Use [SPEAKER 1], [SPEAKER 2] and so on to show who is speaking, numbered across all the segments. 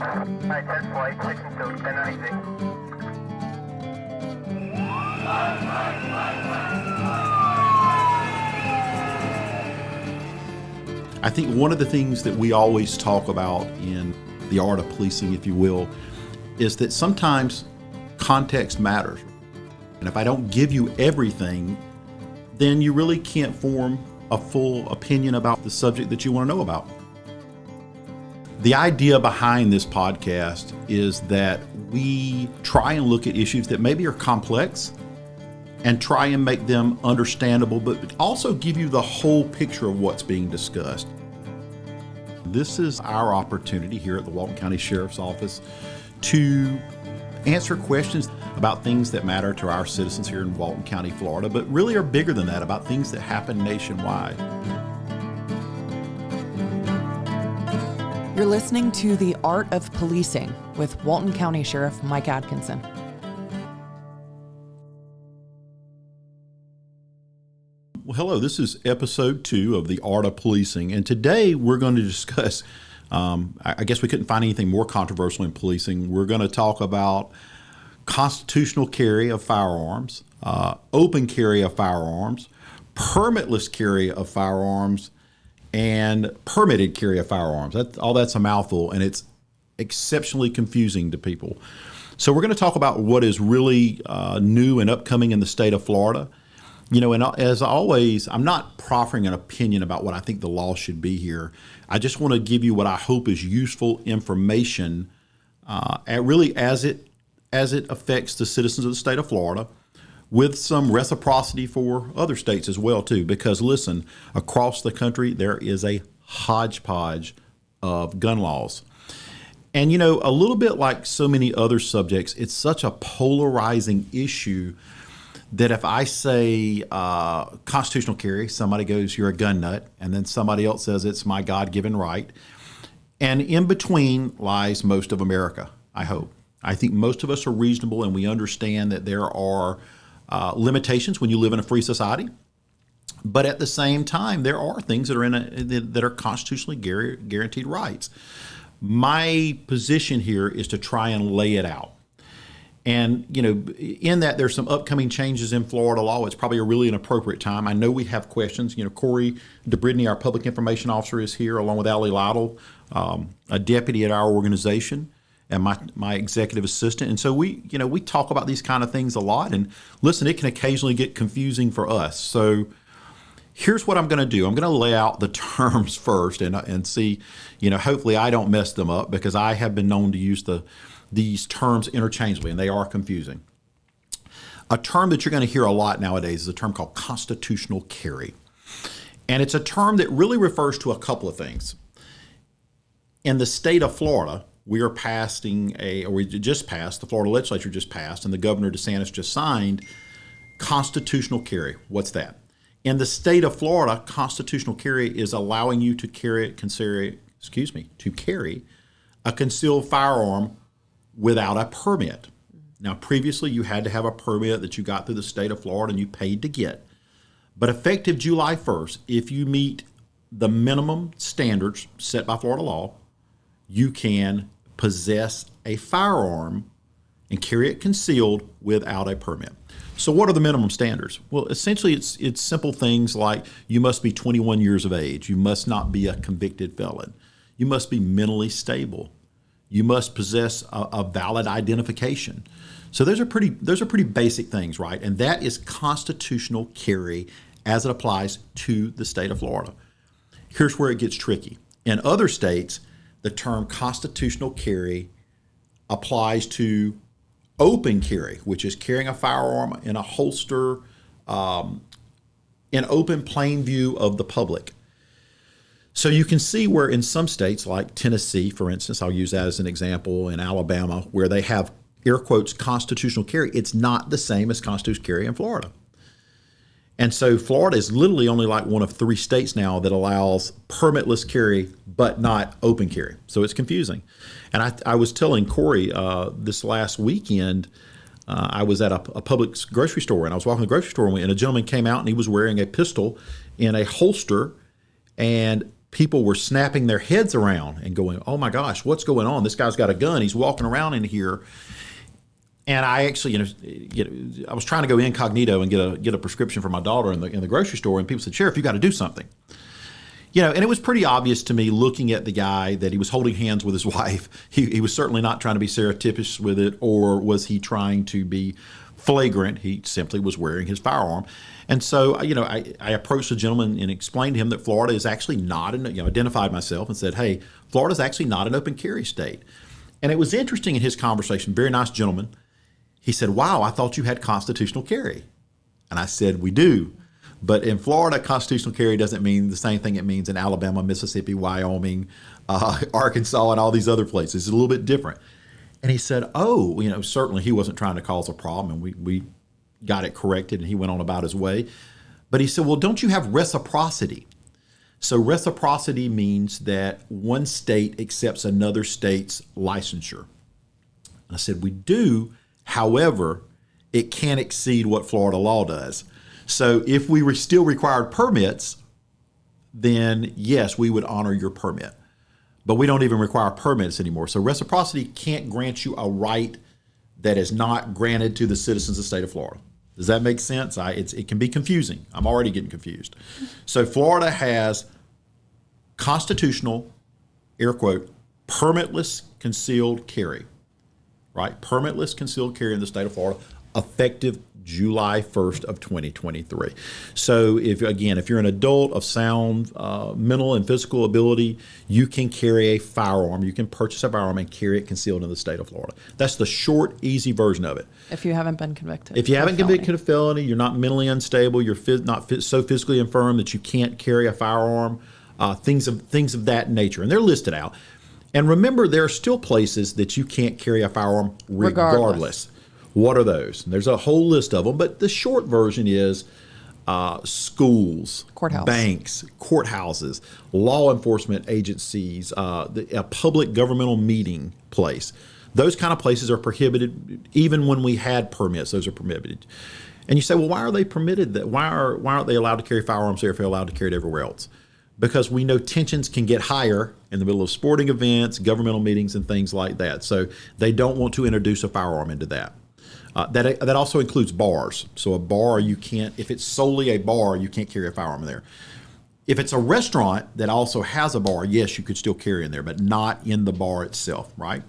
[SPEAKER 1] Hi, test flight, 6 until 1090.
[SPEAKER 2] I think one of the things that we always talk about in the art of policing, if you will, is that sometimes context matters. And if I don't give you everything, then you really can't form a full opinion about the subject that you want to know about. The idea behind this podcast is that we try and look at issues that maybe are complex and try and make them understandable, but also give you the whole picture of what's being discussed. This is our opportunity here at the Walton County Sheriff's Office to answer questions about things that matter to our citizens here in Walton County, Florida, but really are bigger than that, about things that happen nationwide.
[SPEAKER 3] You're listening to The Art of Policing with Walton County Sheriff Mike Adkinson.
[SPEAKER 2] Well, hello, this is episode 2 of The Art of Policing, and today we're going to discuss, I guess we couldn't find anything more controversial in policing. We're going to talk about constitutional carry of firearms, open carry of firearms, permitless carry of firearms, and permitted carry of firearms. That's a mouthful, and it's exceptionally confusing to people. So we're going to talk about what is really new and upcoming in the state of Florida. You know, and as always, I'm not proffering an opinion about what I think the law should be here. I just want to give you what I hope is useful information, really as it affects the citizens of the state of Florida, with some reciprocity for other states as well, too. Because listen, across the country, there is a hodgepodge of gun laws. And, you know, a little bit like so many other subjects, it's such a polarizing issue that if I say constitutional carry, somebody goes, you're a gun nut, and then somebody else says it's my God-given right. And in between lies most of America, I hope. I think most of us are reasonable and we understand that there are limitations when you live in a free society. But at the same time, there are things that are that are constitutionally guaranteed rights. My position here is to try and lay it out. And, you know, in that there's some upcoming changes in Florida law. It's probably really an appropriate time. I know we have questions. You know, Corey DeBridney, our public information officer, is here, along with Allie Lytle, a deputy at our organization, and my executive assistant. And so we talk about these kind of things a lot. And listen, it can occasionally get confusing for us. So here's what I'm going to do. I'm going to lay out the terms first and see, you know, hopefully I don't mess them up, because I have been known to use these terms interchangeably, and they are confusing. A term that you're going to hear a lot nowadays is a term called constitutional carry. And it's a term that really refers to a couple of things. In the state of Florida, we just passed, the Florida legislature just passed, and the Governor DeSantis just signed constitutional carry. What's that? In the state of Florida, constitutional carry is allowing you to carry a concealed firearm without a permit. Now, previously, you had to have a permit that you got through the state of Florida and you paid to get. But effective July 1st, if you meet the minimum standards set by Florida law, you can possess a firearm and carry it concealed without a permit. So what are the minimum standards? Well, essentially, it's simple things like you must be 21 years of age. You must not be a convicted felon. You must be mentally stable. You must possess a valid identification. So those are pretty basic things, right? And that is constitutional carry as it applies to the state of Florida. Here's where it gets tricky. In other states, the term constitutional carry applies to open carry, which is carrying a firearm in a holster in open plain view of the public. So you can see where in some states like Tennessee, for instance, I'll use that as an example, in Alabama, where they have air quotes constitutional carry, it's not the same as constitutional carry in Florida. And so Florida is literally only like one of 3 states now that allows permitless carry, but not open carry. So it's confusing. And I was telling Corey this last weekend, I was at a Publix grocery store, and I was walking the grocery store, and a gentleman came out, and he was wearing a pistol in a holster, and people were snapping their heads around and going, "Oh my gosh, what's going on? This guy's got a gun. He's walking around in here." And I actually, I was trying to go incognito and get a prescription for my daughter in the grocery store, and people said, "Sheriff, you got to do something." And it was pretty obvious to me looking at the guy that he was holding hands with his wife. He was certainly not trying to be surreptitious with it, or was he trying to be flagrant. He simply was wearing his firearm. And so, I approached the gentleman and explained to him that Florida is actually not, identified myself and said, "Hey, Florida is actually not an open carry state." And it was interesting in his conversation, very nice gentleman. He said, "Wow, I thought you had constitutional carry." And I said, "We do. But in Florida, constitutional carry doesn't mean the same thing it means in Alabama, Mississippi, Wyoming, Arkansas, and all these other places. It's a little bit different." And he said, "Oh, certainly he wasn't trying to cause a problem." And we got it corrected, and he went on about his way. But he said, "Well, don't you have reciprocity?" So reciprocity means that one state accepts another state's licensure. And I said, "We do. However, it can't exceed what Florida law does." So if we still required permits, then yes, we would honor your permit. But we don't even require permits anymore. So reciprocity can't grant you a right that is not granted to the citizens of the state of Florida. Does that make sense? It can be confusing. I'm already getting confused. So Florida has constitutional, air quote, permitless concealed carry, right? Permitless concealed carry in the state of Florida, effective July 1st of 2023. So if you're an adult of sound mental and physical ability, you can carry a firearm. You can purchase a firearm and carry it concealed in the state of Florida. That's the short, easy version of it.
[SPEAKER 3] If you haven't been convicted.
[SPEAKER 2] If you haven't been convicted of felony, you're not mentally unstable, you're not so physically infirm that you can't carry a firearm, things of that nature. And they're listed out. And remember, there are still places that you can't carry a firearm regardless. What are those? And there's a whole list of them, but the short version is schools, banks, courthouses, law enforcement agencies, a public governmental meeting place. Those kind of places are prohibited. Even when we had permits, those are prohibited. And you say, well, why are they permitted? Why aren't they allowed to carry firearms there if they're allowed to carry it everywhere else? Because we know tensions can get higher in the middle of sporting events, governmental meetings, and things like that. So they don't want to introduce a firearm into that. That also includes bars. So a bar, you can't, if it's solely a bar, you can't carry a firearm there. If it's a restaurant that also has a bar, yes, you could still carry in there, but not in the bar itself, right?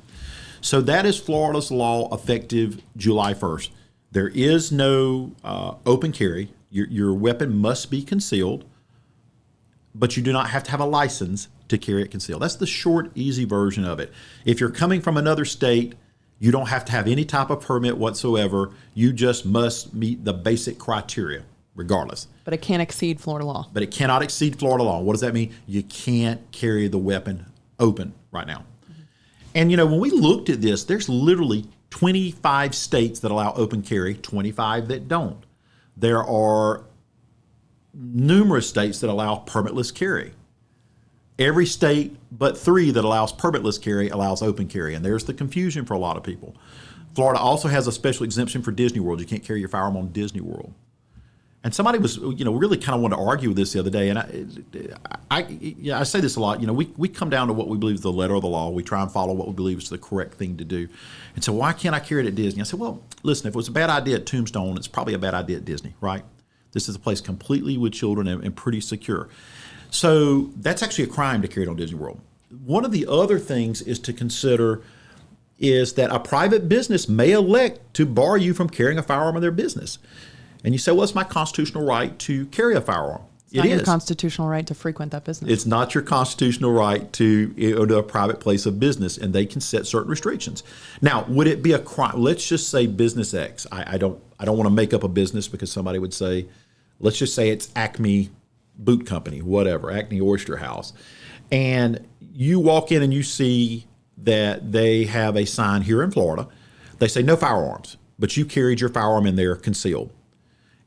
[SPEAKER 2] So that is Florida's law effective July 1st. There is no open carry. Your weapon must be concealed, but you do not have to have a license to carry it concealed. That's the short, easy version of it. If you're coming from another state, you don't have to have any type of permit whatsoever. You just must meet the basic criteria, regardless.
[SPEAKER 3] But it can't exceed Florida law.
[SPEAKER 2] But it cannot exceed Florida law. What does that mean? You can't carry the weapon open right now. Mm-hmm. And, when we looked at this, there's literally 25 states that allow open carry, 25 that don't. There are numerous states that allow permitless carry. Every state but 3 that allows permitless carry allows open carry, and there's the confusion for a lot of people. Florida also has a special exemption for Disney World. You can't carry your firearm on Disney World. And somebody was, really kind of wanted to argue with this the other day, and I say this a lot. We come down to what we believe is the letter of the law. We try and follow what we believe is the correct thing to do. And so why can't I carry it at Disney? I said, well, listen, if it was a bad idea at Tombstone, it's probably a bad idea at Disney, right? This is a place completely with children and pretty secure. So that's actually a crime to carry it on Disney World. One of the other things is to consider is that a private business may elect to bar you from carrying a firearm in their business. And you say, well, it's my constitutional right to carry a firearm.
[SPEAKER 3] It's not your constitutional right to frequent that business.
[SPEAKER 2] It's not your constitutional right to a private place of business, and they can set certain restrictions. Now, would it be a crime? Let's just say business X. I don't want to make up a business because somebody would say, let's just say it's Acme Boot Company, whatever, Acme Oyster House. And you walk in and you see that they have a sign here in Florida. They say no firearms, but you carried your firearm in there concealed.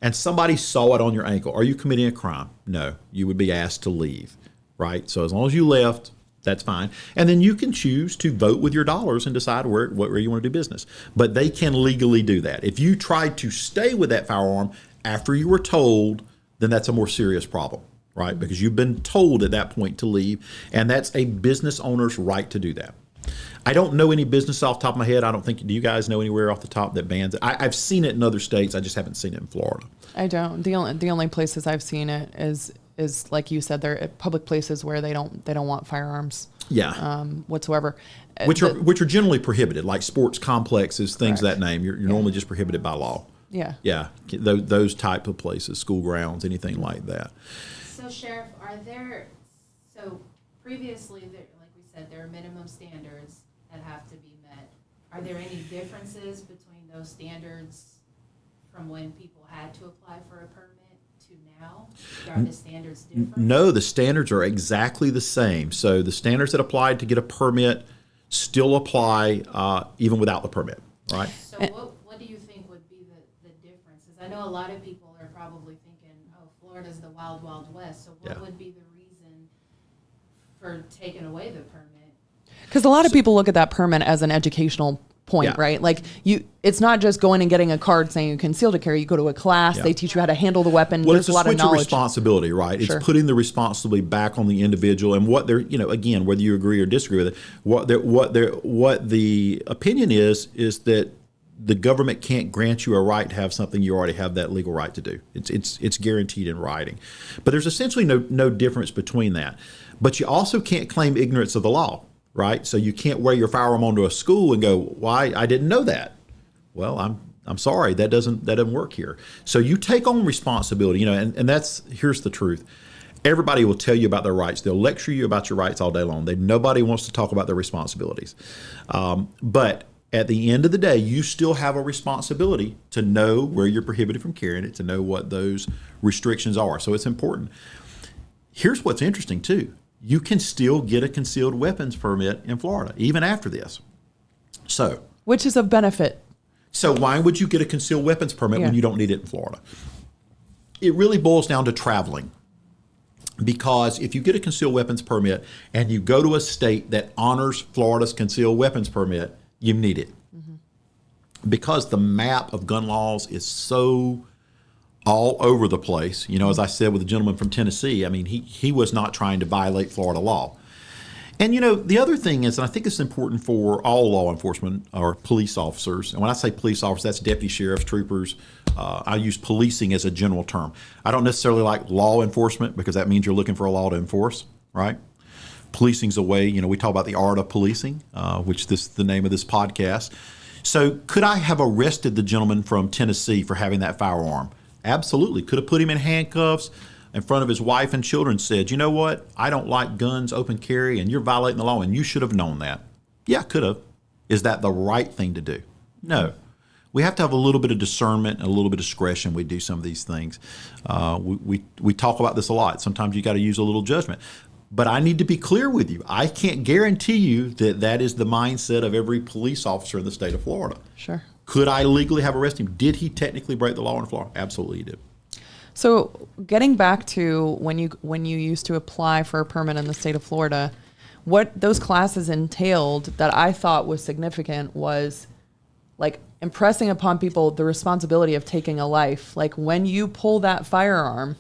[SPEAKER 2] And somebody saw it on your ankle. Are you committing a crime? No, you would be asked to leave, right? So as long as you left, that's fine. And then you can choose to vote with your dollars and decide where you want to do business. But they can legally do that. If you tried to stay with that firearm after you were told, then that's a more serious problem, right? Because you've been told at that point to leave, and that's a business owner's right to do that. I don't know any business off the top of my head. I don't think, do you guys know anywhere off the top that bans it? I've seen it in other states. I just haven't seen it in Florida.
[SPEAKER 3] I don't. The only places I've seen it is like you said, they're at public places where they don't want firearms.
[SPEAKER 2] Yeah.
[SPEAKER 3] Whatsoever.
[SPEAKER 2] Which are generally prohibited, like sports complexes, things
[SPEAKER 3] Correct.
[SPEAKER 2] of that name. You're normally just prohibited by law.
[SPEAKER 3] Yeah.
[SPEAKER 2] Yeah. Those type of places, school grounds, anything like that.
[SPEAKER 4] So, Sheriff, previously, like we said, there are minimum standards that have to be met. Are there any differences between those standards from when people had to apply for a permit to now? Are the standards different?
[SPEAKER 2] No, the standards are exactly the same. So the standards that applied to get a permit still apply even without the permit, right?
[SPEAKER 4] So what do you think would be the differences? I know a lot of people are probably thinking, oh, Florida's the wild, wild west. So what would be the reason for taking away the permit?
[SPEAKER 3] Because a lot of people look at that permit as an educational point,
[SPEAKER 2] Yeah.
[SPEAKER 3] right? Like it's not just going and getting a card saying you concealed to carry. You go to a class,
[SPEAKER 2] Yeah.
[SPEAKER 3] They teach you how to handle the weapon.
[SPEAKER 2] Well,
[SPEAKER 3] There's
[SPEAKER 2] it's
[SPEAKER 3] a lot of
[SPEAKER 2] switch of
[SPEAKER 3] knowledge.
[SPEAKER 2] responsibility, right?
[SPEAKER 3] Sure.
[SPEAKER 2] It's putting the responsibility back on the individual, and what they're, again, whether you agree or disagree with it, what the opinion is that the government can't grant you a right to have something you already have that legal right to do. It's guaranteed in writing, but there's essentially no difference between that. But you also can't claim ignorance of the law, right? So you can't wear your firearm onto a school and go, "Why, I didn't know that." Well, I'm sorry, that doesn't work here. So you take on responsibility, and here's the truth. Everybody will tell you about their rights. They'll lecture you about your rights all day long. Nobody wants to talk about their responsibilities. But at the end of the day, you still have a responsibility to know where you're prohibited from carrying it, to know what those restrictions are. So it's important. Here's what's interesting too. You can still get a concealed weapons permit in Florida, even after this. So,
[SPEAKER 3] which is of benefit.
[SPEAKER 2] So why would you get a concealed weapons permit when you don't need it in Florida? It really boils down to traveling. Because if you get a concealed weapons permit and you go to a state that honors Florida's concealed weapons permit, you need it. Mm-hmm. Because the map of gun laws is so all over the place. As I said with the gentleman from Tennessee, I mean, he was not trying to violate Florida law. And, the other thing is, and I think it's important for all law enforcement or police officers, and when I say police officers, that's deputy sheriffs, troopers. I use policing as a general term. I don't necessarily like law enforcement because that means you're looking for a law to enforce, right? Policing's a way, we talk about the art of policing, which this is the name of this podcast. So could I have arrested the gentleman from Tennessee for having that firearm? Absolutely. Could have put him in handcuffs in front of his wife and children, said, "You know what? I don't like guns, open carry, and you're violating the law, and you should have known that." Yeah, could have. Is that the right thing to do? No. We have to have a little bit of discernment and a little bit of discretion when we do some of these things. We talk about this a lot. Sometimes you got to use a little judgment. But I need to be clear with you. I can't guarantee you that is the mindset of every police officer in the state of Florida.
[SPEAKER 3] Sure.
[SPEAKER 2] Could I legally have arrested him? Did he technically break the law in Florida? Absolutely he did.
[SPEAKER 3] So getting back to when you used to apply for a permit in the state of Florida, what those classes entailed that I thought was significant was like impressing upon people the responsibility of taking a life. Like when you pull that firearm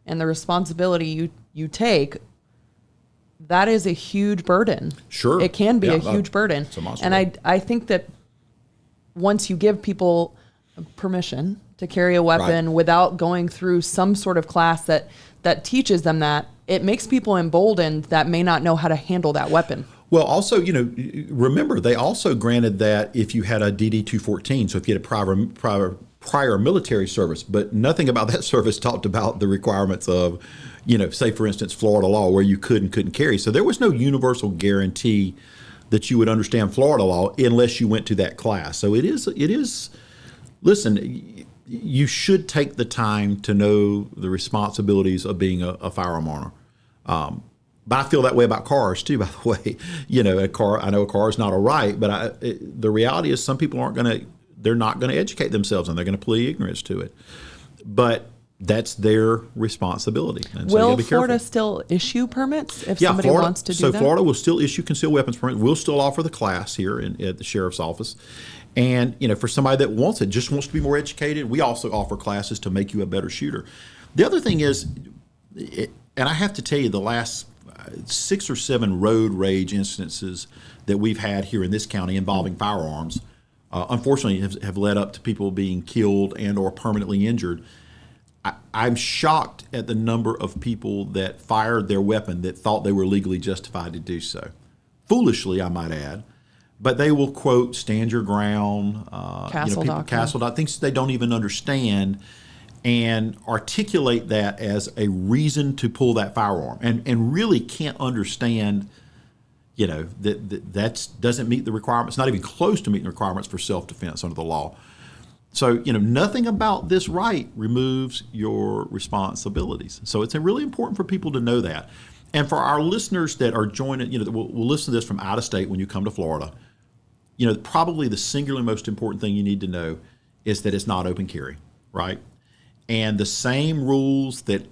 [SPEAKER 3] and the responsibility you take, that is a huge burden.
[SPEAKER 2] Sure.
[SPEAKER 3] It can be a huge burden.
[SPEAKER 2] It's a monster.
[SPEAKER 3] And I think that once you give people permission to carry a weapon without going through some sort of class that teaches them that, it makes people emboldened that may not know how to handle that weapon.
[SPEAKER 2] Well, also, remember, they also granted that if you had a DD-214, so if you had a prior military service, but nothing about that service talked about the requirements of, say, for instance, Florida law, where you could and couldn't carry. So there was no universal guarantee that you would understand Florida law unless you went to that class. So it is, listen, you should take the time to know the responsibilities of being a firearm owner. But I feel that way about cars too, by the way. I know a car is not a right, but the reality is some people they're not going to educate themselves and they're going to plead ignorance to it. But that's their responsibility. And so you
[SPEAKER 3] Will
[SPEAKER 2] gotta be
[SPEAKER 3] Florida
[SPEAKER 2] careful.
[SPEAKER 3] still issue permits if somebody wants to do that?
[SPEAKER 2] So Florida will still issue concealed weapons permits. We'll still offer the class here at the sheriff's office. And, for somebody that wants it, just wants to be more educated, we also offer classes to make you a better shooter. The other thing is, And I have to tell you, the last 6 or 7 road rage instances that we've had here in this county involving firearms, unfortunately, have led up to people being killed and or permanently injured. I'm shocked at the number of people that fired their weapon that thought they were legally justified to do so. Foolishly, I might add. But they will quote, stand your ground,
[SPEAKER 3] Castle doctrine.
[SPEAKER 2] Things they don't even understand, and articulate that as a reason to pull that firearm, and really can't understand, that doesn't meet the requirements, not even close to meeting the requirements for self-defense under the law. So, nothing about this right removes your responsibilities. So it's really important for people to know that. And for our listeners that are joining, we'll listen to this from out of state when you come to Florida, probably the singularly most important thing you need to know is that it's not open carry, right? And the same rules that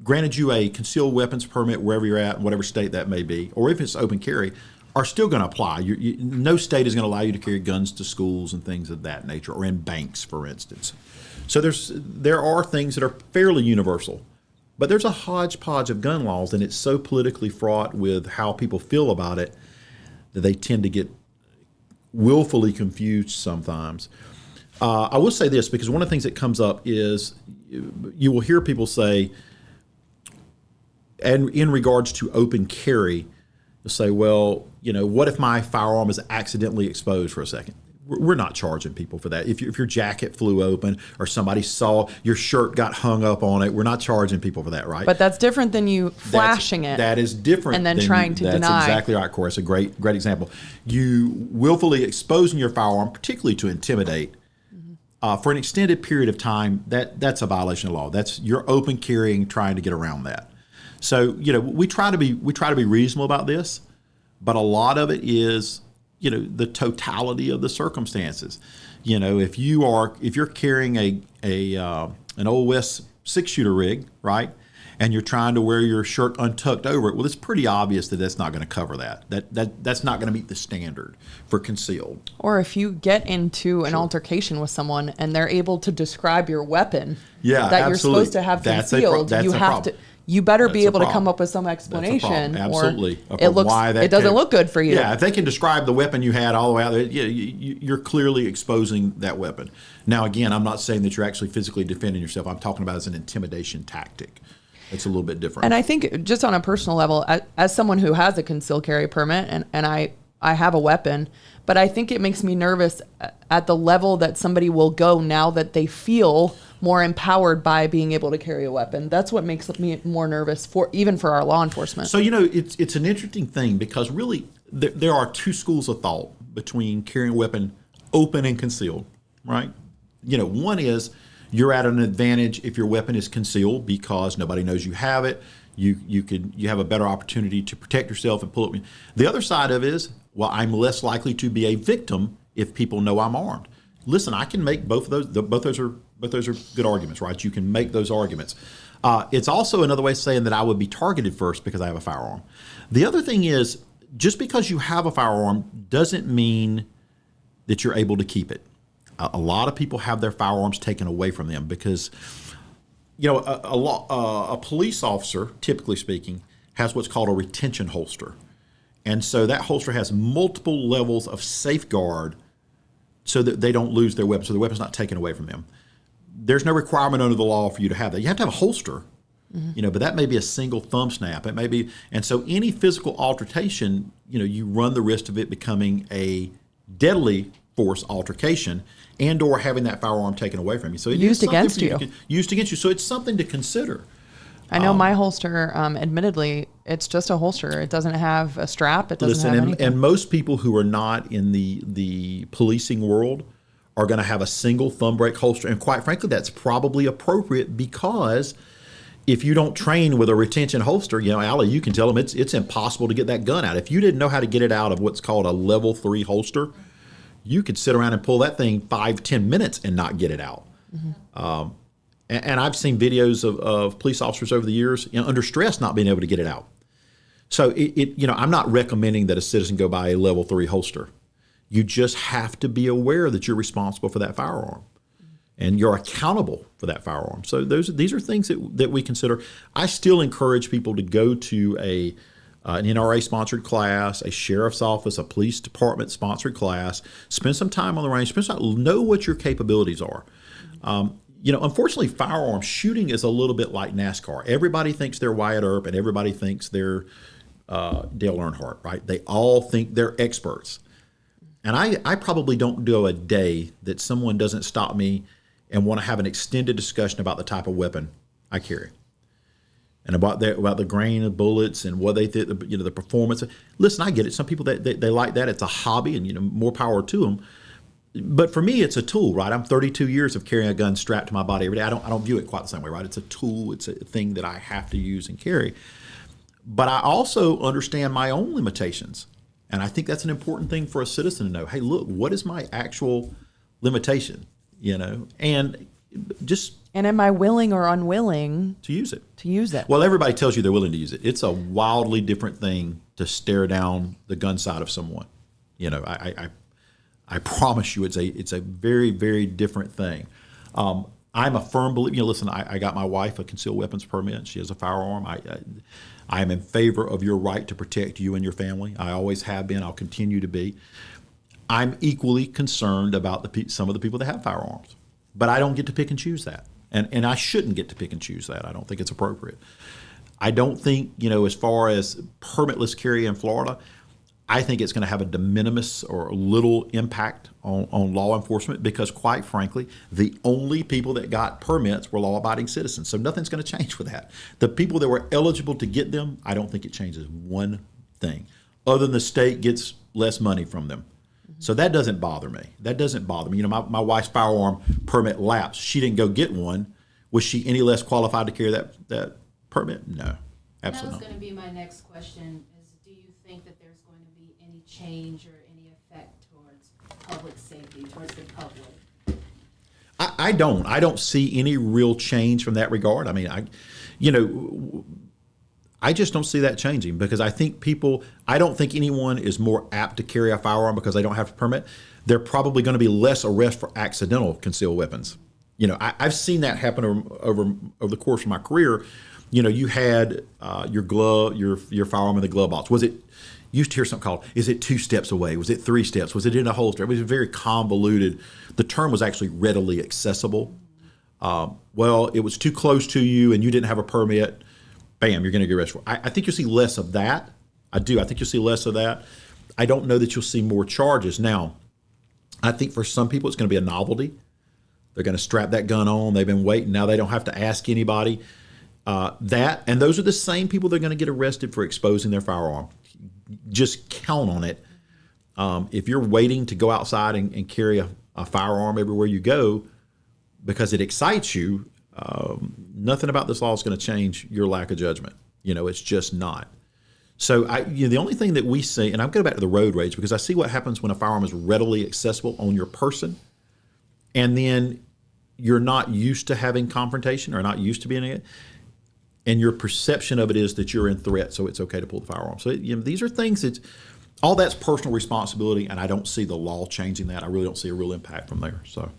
[SPEAKER 2] granted you a concealed weapons permit wherever you're at, whatever state that may be, or if it's open carry, are still going to apply. No state is going to allow you to carry guns to schools and things of that nature, or in banks, for instance. So there are things that are fairly universal, but there's a hodgepodge of gun laws, and it's so politically fraught with how people feel about it that they tend to get willfully confused sometimes. I will say this, because one of the things that comes up is you will hear people say, and in regards to open carry, they'll say, well, what if my firearm is accidentally exposed for a second? We're not charging people for that. If your jacket flew open or somebody saw your shirt got hung up on it, we're not charging people for that, right?
[SPEAKER 3] But that's different than you flashing it.
[SPEAKER 2] That is different.
[SPEAKER 3] And then trying to deny.
[SPEAKER 2] That's exactly right, Corey. It's a great example. You willfully exposing your firearm, particularly to intimidate, for an extended period of time, that's a violation of law. That's you're open carrying, trying to get around that. So we try to be reasonable about this, but a lot of it is the totality of the circumstances. If you're carrying an Old West 6-shooter rig, right, and you're trying to wear your shirt untucked over it, well, it's pretty obvious that that's not going to cover that. That's not going to meet the standard for concealed.
[SPEAKER 3] Or if you get into an altercation with someone and they're able to describe your weapon that you're supposed to have concealed, you better be able to come up with some explanation.
[SPEAKER 2] Absolutely.
[SPEAKER 3] Or it doesn't look good for you.
[SPEAKER 2] Yeah, if they can describe the weapon you had all the way out there, you're clearly exposing that weapon. Now, again, I'm not saying that you're actually physically defending yourself. I'm talking about it as an intimidation tactic. It's a little bit different.
[SPEAKER 3] And I think just on a personal level, as someone who has a concealed carry permit and I have a weapon, but I think it makes me nervous at the level that somebody will go now that they feel more empowered by being able to carry a weapon. That's what makes me more nervous even for our law enforcement.
[SPEAKER 2] So, it's an interesting thing, because really there are 2 schools of thought between carrying a weapon open and concealed, right? One is you're at an advantage if your weapon is concealed because nobody knows you have it. You have a better opportunity to protect yourself and pull it. The other side of it is, well, I'm less likely to be a victim if people know I'm armed. Listen, I can make both of those. Both those are good arguments, right? You can make those arguments. It's also another way of saying that I would be targeted first because I have a firearm. The other thing is, just because you have a firearm doesn't mean that you're able to keep it. A lot of people have their firearms taken away from them because, a police officer, typically speaking, has what's called a retention holster. And so that holster has multiple levels of safeguard so that they don't lose their weapon, so the weapon's not taken away from them. There's no requirement under the law for you to have that. You have to have a holster, but that may be a single thumb snap. It may be, and so any physical altercation, you run the risk of it becoming a deadly force altercation and or having that firearm taken away from you. So
[SPEAKER 3] used against you.
[SPEAKER 2] Used against you. So it's something to consider.
[SPEAKER 3] I know my holster, admittedly, it's just a holster. It doesn't have a strap. It doesn't have anything.
[SPEAKER 2] And most people who are not in the policing world are going to have a single thumb brake holster. And quite frankly, that's probably appropriate because if you don't train with a retention holster, Allie, you can tell them it's impossible to get that gun out. If you didn't know how to get it out of what's called a level 3 holster, you could sit around and pull that thing 5-10 minutes and not get it out. And I've seen videos of police officers over the years, under stress, not being able to get it out. So I'm not recommending that a citizen go buy a level 3 holster. You just have to be aware that you're responsible for that firearm. and you're accountable for that firearm. So these are things that we consider. I still encourage people to go to an NRA sponsored class, a sheriff's office, a police department sponsored class. Spend some time on the range. Know what your capabilities are. Unfortunately, firearm shooting is a little bit like NASCAR. Everybody thinks they're Wyatt Earp, and everybody thinks they're Dale Earnhardt, right? They all think they're experts. And I probably don't do a day that someone doesn't stop me and want to have an extended discussion about the type of weapon I carry, and about the grain of bullets and what they think, the performance. Listen, I get it. Some people they like that. It's a hobby, and more power to them. But for me, it's a tool, right? I'm 32 years of carrying a gun strapped to my body every day. I don't view it quite the same way, right? It's a tool. It's a thing that I have to use and carry. But I also understand my own limitations, and I think that's an important thing for a citizen to know. Hey, look, what is my actual limitation? And just.
[SPEAKER 3] And am I willing or unwilling
[SPEAKER 2] to use it?
[SPEAKER 3] Well,
[SPEAKER 2] everybody tells you they're willing to use it. It's a wildly different thing to stare down the gun sight of someone. I promise you, it's a very, very different thing. I'm a firm believer. Listen, I got my wife a concealed weapons permit. She has a firearm. I am in favor of your right to protect you and your family. I always have been. I'll continue to be. I'm equally concerned about some of the people that have firearms, but I don't get to pick and choose that. And I shouldn't get to pick and choose that. I don't think it's appropriate. I don't think, as far as permitless carry in Florida, I think it's going to have a de minimis or little impact on law enforcement because, quite frankly, the only people that got permits were law-abiding citizens. So nothing's going to change with that. The people that were eligible to get them, I don't think it changes one thing, other than the state gets less money from them. So that doesn't bother me. My wife's firearm permit lapsed. She didn't go get one. Was she any less qualified to carry that permit? No, absolutely not.
[SPEAKER 4] That was going to be my next question is, do you think that there's going to be any change or any effect towards public safety, towards the public?
[SPEAKER 2] I don't see any real change from that regard. I mean, I just don't see that changing because I don't think anyone is more apt to carry a firearm because they don't have a permit. They're probably going to be less arrests for accidental concealed weapons. I've seen that happen over the course of my career. You had your glove, your firearm in the glove box. You used to hear something called, is it 2 steps away? Was it 3 steps? Was it in a holster? It was very convoluted. The term was actually readily accessible. Well, it was too close to you and you didn't have a permit. Bam, you're going to get arrested. I think you'll see less of that. I do. I think you'll see less of that. I don't know that you'll see more charges. Now, I think for some people it's going to be a novelty. They're going to strap that gun on. They've been waiting. Now they don't have to ask anybody. And those are the same people that are going to get arrested for exposing their firearm. Just count on it. If you're waiting to go outside and carry a firearm everywhere you go because it excites you, nothing about this law is going to change your lack of judgment. It's just not. So the only thing that we see, and I'm going back to the road rage because I see what happens when a firearm is readily accessible on your person, and then you're not used to having confrontation or not used to being in it, and your perception of it is that you're in threat, so it's okay to pull the firearm. So these are things all that's personal responsibility, and I don't see the law changing that. I really don't see a real impact from there. So.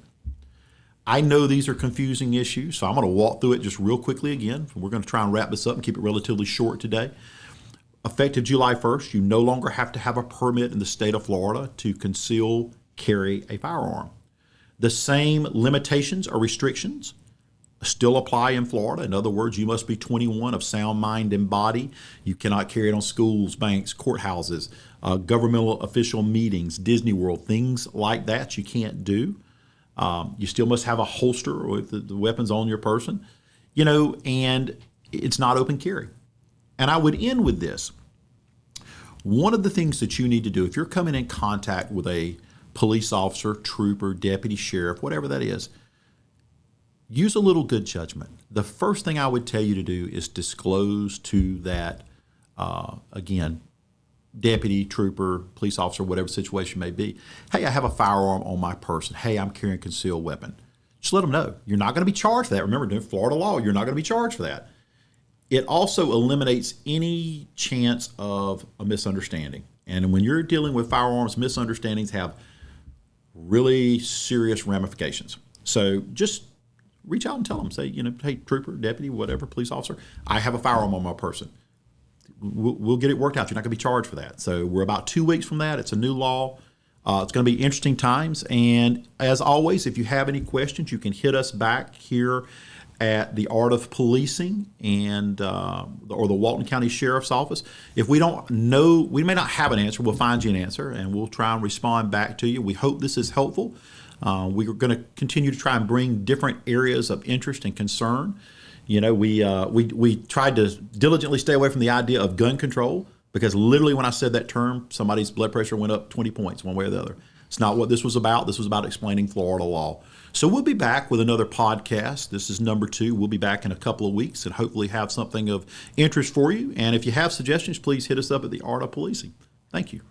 [SPEAKER 2] I know these are confusing issues, so I'm going to walk through it just real quickly again. We're going to try and wrap this up and keep it relatively short today. Effective July 1st, you no longer have to have a permit in the state of Florida to conceal carry a firearm. The same limitations or restrictions still apply in Florida. In other words, you must be 21 of sound mind and body. You cannot carry it on schools, banks, courthouses, governmental official meetings, Disney World, things like that you can't do. You still must have a holster with the weapons on your person, and it's not open carry. And I would end with this. One of the things that you need to do if you're coming in contact with a police officer, trooper, deputy sheriff, whatever that is, use a little good judgment. The first thing I would tell you to do is disclose to that, deputy, trooper, police officer, whatever situation may be, hey, I have a firearm on my person. Hey, I'm carrying a concealed weapon. Just let them know. You're not going to be charged for that. Remember, in Florida law, you're not going to be charged for that. It also eliminates any chance of a misunderstanding. And when you're dealing with firearms, misunderstandings have really serious ramifications. So just reach out and tell them, say, hey, trooper, deputy, whatever, police officer, I have a firearm on my person. We'll get it worked out. You're not going to be charged for that. So we're about 2 weeks from that. It's a new law. It's going to be interesting times. And as always, if you have any questions, you can hit us back here at the Art of Policing and or the Walton County Sheriff's Office. If we don't know, we may not have an answer. We'll find you an answer, and we'll try and respond back to you. We hope this is helpful. We're going to continue to try and bring different areas of interest and concern. We tried to diligently stay away from the idea of gun control, because literally when I said that term, somebody's blood pressure went up 20 points one way or the other. It's not what this was about. This was about explaining Florida law. So we'll be back with another podcast. This is number 2. We'll be back in a couple of weeks and hopefully have something of interest for you. And if you have suggestions, please hit us up at the Art of Policing. Thank you.